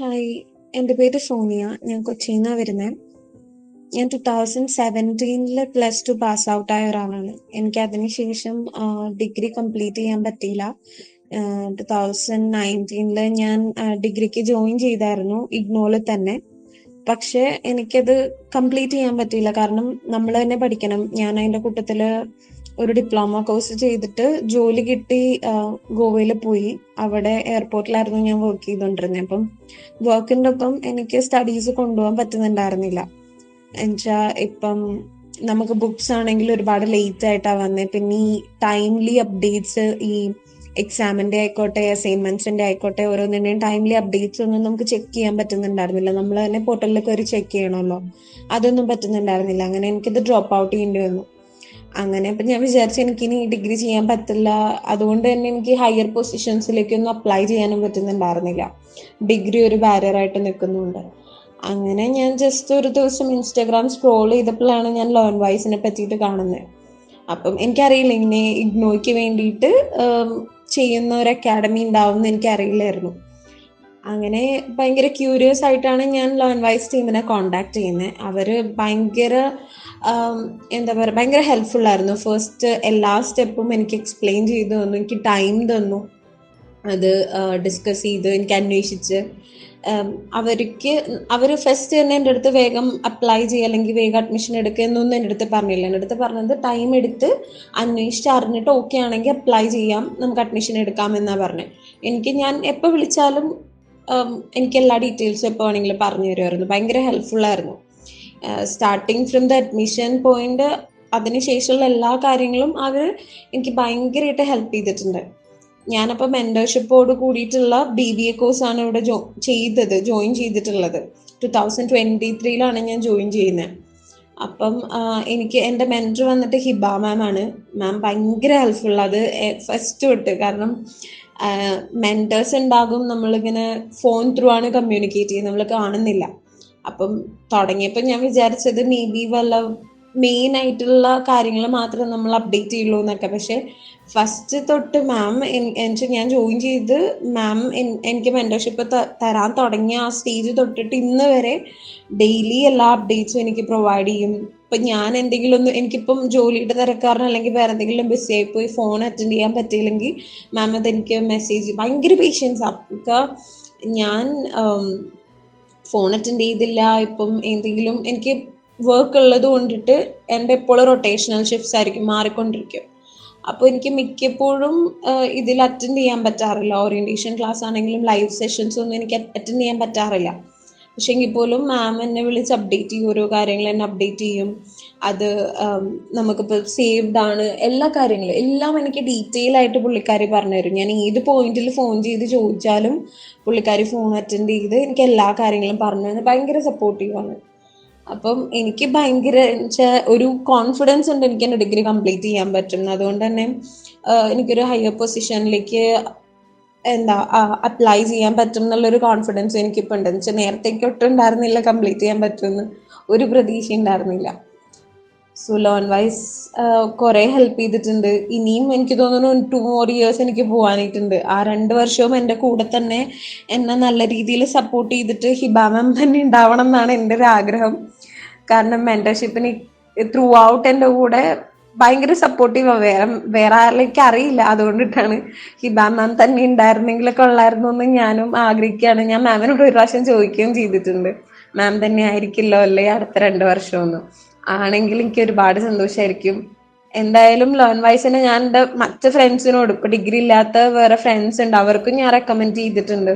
Hi, എൻ്റെ പേര് സോണിയ. ഞാൻ കൊച്ചിയിൽ നിന്നാണ് വരുന്നത്. ഞാൻ 2017 പ്ലസ് ടു പാസ് ഔട്ട് ആയ ഒരാളാണ്. എനിക്ക് അതിനുശേഷം ഡിഗ്രി കംപ്ലീറ്റ് ചെയ്യാൻ പറ്റിയില്ല. 2019 ഞാൻ ഡിഗ്രിക്ക് ജോയിൻ ചെയ്തായിരുന്നു, ഇഗ്നോയിൽ തന്നെ. പക്ഷെ എനിക്കത് കംപ്ലീറ്റ് ചെയ്യാൻ പറ്റിയില്ല. കാരണം നമ്മൾ തന്നെ പഠിക്കണം. ഞാൻ അതിൻ്റെ കൂട്ടത്തിൽ ഒരു ഡിപ്ലോമ കോഴ്സ് ചെയ്തിട്ട് ജോലി കിട്ടി. ഗോവയിൽ പോയി. അവിടെ എയർപോർട്ടിലായിരുന്നു ഞാൻ വർക്ക് ചെയ്തുകൊണ്ടിരുന്നത്. അപ്പം വർക്കിൻ്റെ ഒപ്പം എനിക്ക് സ്റ്റഡീസ് കൊണ്ടുപോകാൻ പറ്റുന്നുണ്ടായിരുന്നില്ല. എന്നുവെച്ചാൽ ഇപ്പം നമുക്ക് ബുക്സ് ആണെങ്കിൽ ഒരുപാട് ലേറ്റ് ആയിട്ടാണ് വന്നത്. പിന്നെ ഈ ടൈംലി അപ്ഡേറ്റ്സ്, ഈ എക്സാമിൻ്റെ ആയിക്കോട്ടെ അസൈൻമെന്റ്സിൻ്റെ ആയിക്കോട്ടെ, ഓരോന്നിൻ്റെയും ടൈംലി അപ്ഡേറ്റ്സ് ഒന്നും നമുക്ക് ചെക്ക് ചെയ്യാൻ പറ്റുന്നുണ്ടായിരുന്നില്ല. നമ്മൾ തന്നെ പോർട്ടലിൽ കയറി ചെക്ക് ചെയ്യണമല്ലോ, അതൊന്നും പറ്റുന്നുണ്ടായിരുന്നില്ല. അങ്ങനെ എനിക്കിത് ഡ്രോപ്പ് ഔട്ട് ചെയ്യേണ്ടി വന്നു. അങ്ങനെ അപ്പം ഞാൻ വിചാരിച്ചു എനിക്കിനി ഡിഗ്രി ചെയ്യാൻ പറ്റില്ല. അതുകൊണ്ട് തന്നെ എനിക്ക് ഹയർ പൊസിഷൻസിലേക്കൊന്നും അപ്ലൈ ചെയ്യാനും പറ്റുന്നുണ്ടായിരുന്നില്ല. ഡിഗ്രി ഒരു ബാരിയറായിട്ട് നിൽക്കുന്നുണ്ട്. അങ്ങനെ ഞാൻ ജസ്റ്റ് ഒരു ദിവസം ഇൻസ്റ്റാഗ്രാം സ്ക്രോൾ ചെയ്തപ്പോഴാണ് ഞാൻ ലേൺ വൈസിനെ പറ്റിയിട്ട് കാണുന്നത്. അപ്പം എനിക്കറിയില്ല ഇങ്ങനെ ഇഗ്നോയ്ക്ക് വേണ്ടിയിട്ട് ചെയ്യുന്ന ഒരു അക്കാഡമി ഉണ്ടാവും എന്ന് എനിക്കറിയില്ലായിരുന്നു. അങ്ങനെ ഭയങ്കര ക്യൂരിയസ് ആയിട്ടാണ് ഞാൻ ലേൺ വൈസ് ടീമിനെ കോണ്ടാക്ട് ചെയ്യുന്നത്. അവർ ഭയങ്കര എന്താ പറയുക, ഭയങ്കര ഹെൽപ്ഫുൾ ആയിരുന്നു. ഫസ്റ്റ് എല്ലാ സ്റ്റെപ്പും എനിക്ക് എക്സ്പ്ലെയിൻ ചെയ്തു തന്നു, എനിക്ക് ടൈം തന്നു. അത് ഡിസ്കസ് ചെയ്ത് എനിക്ക് അന്വേഷിച്ച് അവർ ഫസ്റ്റ് തന്നെ എൻ്റെ അടുത്ത് വേഗം അപ്ലൈ ചെയ്യുക അല്ലെങ്കിൽ വേഗം അഡ്മിഷൻ എടുക്കുക എന്നൊന്നും എൻ്റെ അടുത്ത് പറഞ്ഞില്ല. എൻ്റെ അടുത്ത് പറഞ്ഞത് ടൈം എടുത്ത് അന്വേഷിച്ച് അറിഞ്ഞിട്ട് ഓക്കെ ആണെങ്കിൽ അപ്ലൈ ചെയ്യാം, നമുക്ക് അഡ്മിഷൻ എടുക്കാമെന്നാണ് പറഞ്ഞത്. ഞാൻ എപ്പോൾ വിളിച്ചാലും എനിക്ക് എല്ലാ ഡീറ്റെയിൽസും എപ്പോൾ വേണമെങ്കിലും പറഞ്ഞു തരുമായിരുന്നു. ഭയങ്കര ഹെൽപ്ഫുള്ളായിരുന്നു. Starting from the admission point, അതിനുശേഷമുള്ള എല്ലാ കാര്യങ്ങളും അവർ എനിക്ക് ഭയങ്കരമായിട്ട് ഹെൽപ്പ് ചെയ്തിട്ടുണ്ട്. ഞാനപ്പോൾ മെൻറ്റർഷിപ്പോട് കൂടിയിട്ടുള്ള BBA കോഴ്സാണ് ഇവിടെ ജോയിൻ ചെയ്തിട്ടുള്ളത്. 2023 ഞാൻ ജോയിൻ ചെയ്യുന്നത്. അപ്പം എനിക്ക് എൻ്റെ മെൻറ്റർ വന്നിട്ട് ഹിബ മാം ആണ്. മാം ഭയങ്കര ഹെൽപ്ഫുൾ. അത് ഫസ്റ്റ് തൊട്ട്. കാരണം മെൻറ്റേഴ്സ് ഉണ്ടാകും, നമ്മളിങ്ങനെ ഫോൺ ത്രൂ ആണ് കമ്മ്യൂണിക്കേറ്റ് ചെയ്യുന്നത്, നമ്മൾ കാണുന്നില്ല. അപ്പം തുടങ്ങിയപ്പോൾ ഞാൻ വിചാരിച്ചത് മേ ബി വല്ല മെയിൻ ആയിട്ടുള്ള കാര്യങ്ങൾ മാത്രം നമ്മൾ അപ്ഡേറ്റ് ചെയ്യുള്ളൂ എന്നൊക്കെ. പക്ഷെ ഫസ്റ്റ് തൊട്ട് മാം ഞാൻ ജോയിൻ ചെയ്ത് മാം എനിക്ക് മെൻറ്റർഷിപ്പ് തരാൻ തുടങ്ങിയ ആ സ്റ്റേജ് തൊട്ടിട്ട് ഇന്ന് വരെ ഡെയിലി എല്ലാ അപ്ഡേറ്റ്സും എനിക്ക് പ്രൊവൈഡ് ചെയ്യും. ഇപ്പം ഞാൻ എനിക്കിപ്പം ജോലിയുടെ തിരക്കാരൻ അല്ലെങ്കിൽ വേറെ എന്തെങ്കിലും ബിസി ആയിപ്പോയി ഫോൺ അറ്റൻഡ് ചെയ്യാൻ പറ്റിയില്ലെങ്കിൽ മാം അതെനിക്ക് മെസ്സേജ്, ഭയങ്കര പേഷ്യൻസാണ്. ഒക്കെ ഞാൻ ഫോൺ അറ്റൻഡ് ചെയ്തില്ല, ഇപ്പം എന്തെങ്കിലും എനിക്ക് വർക്ക് ഉള്ളത് കൊണ്ടിട്ട് എൻ്റെ എപ്പോഴും റൊട്ടേഷണൽ ഷിഫ്റ്റ്സ് ആയിരിക്കും, മാറിക്കൊണ്ടിരിക്കും. അപ്പോൾ എനിക്ക് മിക്കപ്പോഴും ഇതിൽ അറ്റൻഡ് ചെയ്യാൻ പറ്റാറില്ല. ഓറിയൻറ്റേഷൻ ക്ലാസ് ആണെങ്കിലും ലൈവ് സെഷൻസ് ഒന്നും എനിക്ക് അറ്റൻഡ് ചെയ്യാൻ പറ്റാറില്ല. പക്ഷെ എങ്കിൽ പോലും മാം എന്നെ വിളിച്ച് അപ്ഡേറ്റ് ചെയ്യും, ഓരോ കാര്യങ്ങൾ എന്നെ അപ്ഡേറ്റ് ചെയ്യും. അത് നമുക്കിപ്പോൾ സേവ്ഡ് ആണ്, എല്ലാ കാര്യങ്ങളും എല്ലാം എനിക്ക് ഡീറ്റെയിൽ ആയിട്ട് പുള്ളിക്കാരി പറഞ്ഞുതരും. ഞാൻ ഏത് പോയിന്റിൽ ഫോൺ ചെയ്ത് ചോദിച്ചാലും പുള്ളിക്കാരി ഫോൺ അറ്റൻഡ് ചെയ്ത് എനിക്ക് എല്ലാ കാര്യങ്ങളും പറഞ്ഞു തന്ന് ഭയങ്കര സപ്പോർട്ടീവാണ്. അപ്പം എനിക്ക് ഭയങ്കര ഒരു കോൺഫിഡൻസ് ഉണ്ട് എനിക്ക് എൻ്റെ ഡിഗ്രി കംപ്ലീറ്റ് ചെയ്യാൻ പറ്റും. അതുകൊണ്ട് തന്നെ എനിക്കൊരു ഹയർ പൊസിഷനിലേക്ക് അപ്ലൈ ചെയ്യാൻ പറ്റും എന്നുള്ളൊരു കോൺഫിഡൻസ് എനിക്കിപ്പോൾ ഉണ്ട്. എന്ന് വെച്ചാൽ നേരത്തേക്ക് ഒട്ടും ഉണ്ടായിരുന്നില്ല കംപ്ലീറ്റ് ചെയ്യാൻ പറ്റുമെന്ന്, ഒരു പ്രതീക്ഷ ഉണ്ടായിരുന്നില്ല. സോ ലേൺ വൈസ് കുറേ ഹെൽപ്പ് ചെയ്തിട്ടുണ്ട്. ഇനിയും എനിക്ക് തോന്നുന്നു 2 more years എനിക്ക് പോകാനായിട്ടുണ്ട്. ആ 2 വർഷവും എൻ്റെ കൂടെ തന്നെ എന്നെ നല്ല രീതിയിൽ സപ്പോർട്ട് ചെയ്തിട്ട് ഹിബ മാം തന്നെ ഉണ്ടാവണം എന്നാണ് എൻ്റെ ഒരു ആഗ്രഹം. കാരണം മെൻറ്റർഷിപ്പിന് ത്രൂ ഔട്ട് എൻ്റെ കൂടെ ഭയങ്കര സപ്പോർട്ടീവാണ്. വേറെ ആരിലേക്ക് അറിയില്ല. അതുകൊണ്ടിട്ടാണ് ഹിബ മാം തന്നെ ഉണ്ടായിരുന്നെങ്കിലൊക്കെ ഉള്ളായിരുന്നു എന്ന് ഞാനും ആഗ്രഹിക്കുകയാണ്. ഞാൻ മാമിനോട് ഒരു പ്രാവശ്യം ചോദിക്കുകയും ചെയ്തിട്ടുണ്ട്, മാം തന്നെ ആയിരിക്കില്ലോ അല്ലേ അടുത്ത 2 വർഷമൊന്നും. ആണെങ്കിൽ എനിക്ക് ഒരുപാട് സന്തോഷമായിരിക്കും. എന്തായാലും ലേൺ വൈസിനെ ഞാൻ എൻ്റെ മറ്റ് ഫ്രണ്ട്സിനോട്, ഇപ്പൊ ഡിഗ്രി ഇല്ലാത്ത വേറെ ഫ്രണ്ട്സ് ഉണ്ട്, അവർക്കും ഞാൻ റെക്കമെൻഡ് ചെയ്തിട്ടുണ്ട്.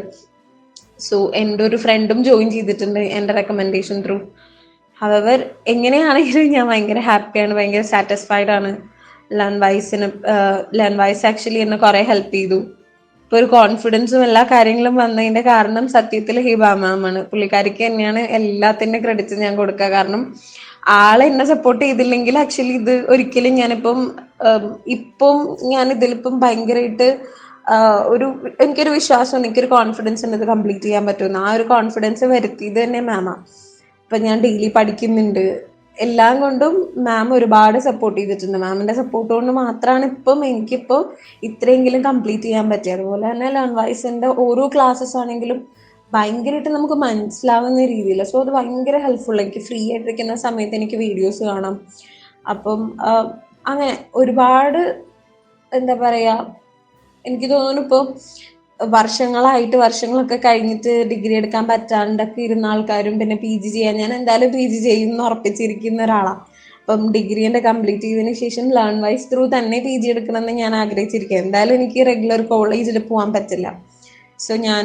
സോ എൻ്റെ ഒരു ഫ്രണ്ടും ജോയിൻ ചെയ്തിട്ടുണ്ട് എൻ്റെ റെക്കമെൻഡേഷൻ ത്രൂ. ഹവർ എങ്ങനെയാണെങ്കിലും ഞാൻ ഭയങ്കര ഹാപ്പിയാണ്, ഭയങ്കര സാറ്റിസ്ഫൈഡ് ആണ്. ലേൺ വൈസ് ആക്ച്വലി എന്നെ കുറെ ഹെൽപ്പ് ചെയ്തു. ഇപ്പൊ ഒരു കോൺഫിഡൻസും എല്ലാ കാര്യങ്ങളും വന്നതിന്റെ കാരണം സത്യത്തിൽ ഹിബ മാം ആണ്. പുള്ളിക്കാരിക്ക് തന്നെയാണ് എല്ലാത്തിന്റെ ക്രെഡിറ്റ് ഞാൻ കൊടുക്കുക. കാരണം ആളെ എന്നെ സപ്പോർട്ട് ചെയ്തില്ലെങ്കിൽ ആക്ച്വലി ഇത് ഒരിക്കലും ഇപ്പം ഞാൻ ഇതിലിപ്പം ഭയങ്കരമായിട്ട് എനിക്കൊരു വിശ്വാസം, എനിക്കൊരു കോൺഫിഡൻസ് ഉണ്ട് ഇത് കംപ്ലീറ്റ് ചെയ്യാൻ പറ്റുമെന്ന്. ആ ഒരു കോൺഫിഡൻസ് വരുത്തിയത് തന്നെ മാമാ. ഇപ്പൊ ഞാൻ ഡെയിലി പഠിക്കുന്നുണ്ട്, എല്ലാം കൊണ്ടും മാം ഒരുപാട് സപ്പോർട്ട് ചെയ്തിട്ടുണ്ട്. മാമിന്റെ സപ്പോർട്ട് കൊണ്ട് മാത്രമാണ് എനിക്കിപ്പോൾ ഇത്രയെങ്കിലും കംപ്ലീറ്റ് ചെയ്യാൻ പറ്റിയത്. അതുപോലെ തന്നെ ലേൺ വൈസിന്റെ ഓരോ ക്ലാസ്സസ് ആണെങ്കിലും ഭയങ്കരമായിട്ട് നമുക്ക് മനസ്സിലാവുന്ന രീതിയിൽ. സോ അത് ഭയങ്കര ഹെൽപ്ഫുൾ. എനിക്ക് ഫ്രീ ആയിട്ടിരിക്കുന്ന സമയത്ത് എനിക്ക് വീഡിയോസ് കാണാം. അപ്പം അങ്ങനെ ഒരുപാട് എന്താ പറയാ, എനിക്ക് തോന്നുന്നു ഇപ്പോൾ വർഷങ്ങളൊക്കെ കഴിഞ്ഞിട്ട് ഡിഗ്രി എടുക്കാൻ പറ്റാണ്ടൊക്കെ ഇരുന്ന ആൾക്കാരും പിന്നെ പി ജി ചെയ്യാൻ, ഞാൻ എന്തായാലും പി ജി ചെയ്യും എന്ന് ഉറപ്പിച്ചിരിക്കുന്ന ഒരാളാണ്. അപ്പം ഡിഗ്രി എൻ്റെ കംപ്ലീറ്റ് ചെയ്തതിന് ശേഷം ലേൺ വൈസ് ത്രൂ തന്നെ പി ജി എടുക്കണമെന്ന് ഞാൻ ആഗ്രഹിച്ചിരിക്കുക. എന്തായാലും എനിക്ക് റെഗുലർ കോളേജിൽ പോകാൻ പറ്റില്ല. സോ ഞാൻ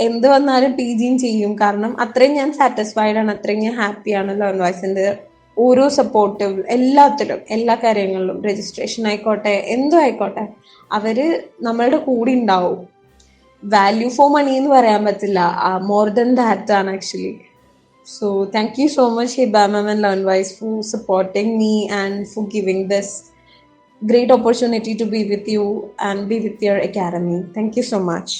എന്ത് വന്നാലും പി ജിയും ചെയ്യും. കാരണം അത്രയും ഞാൻ സാറ്റിസ്ഫൈഡ് ആണ്, അത്രയും ഞാൻ ഹാപ്പിയാണ് ലേൺ വൈസിൻ്റെ ഓരോ സപ്പോർട്ടും എല്ലാത്തിലും, എല്ലാ കാര്യങ്ങളിലും. രജിസ്ട്രേഷൻ ആയിക്കോട്ടെ, എന്തും ആയിക്കോട്ടെ, അവര് നമ്മളുടെ കൂടെ ഉണ്ടാവും. വാല്യൂ ഫോർ മണി എന്ന് പറയാൻ പറ്റില്ല, മോർ ദൻ ദാറ്റ് ആണ് actually. So thank you so much, Hiba ma'am and Learnwise, for supporting me and for giving this great opportunity to be with you and be with your academy. Thank you so much.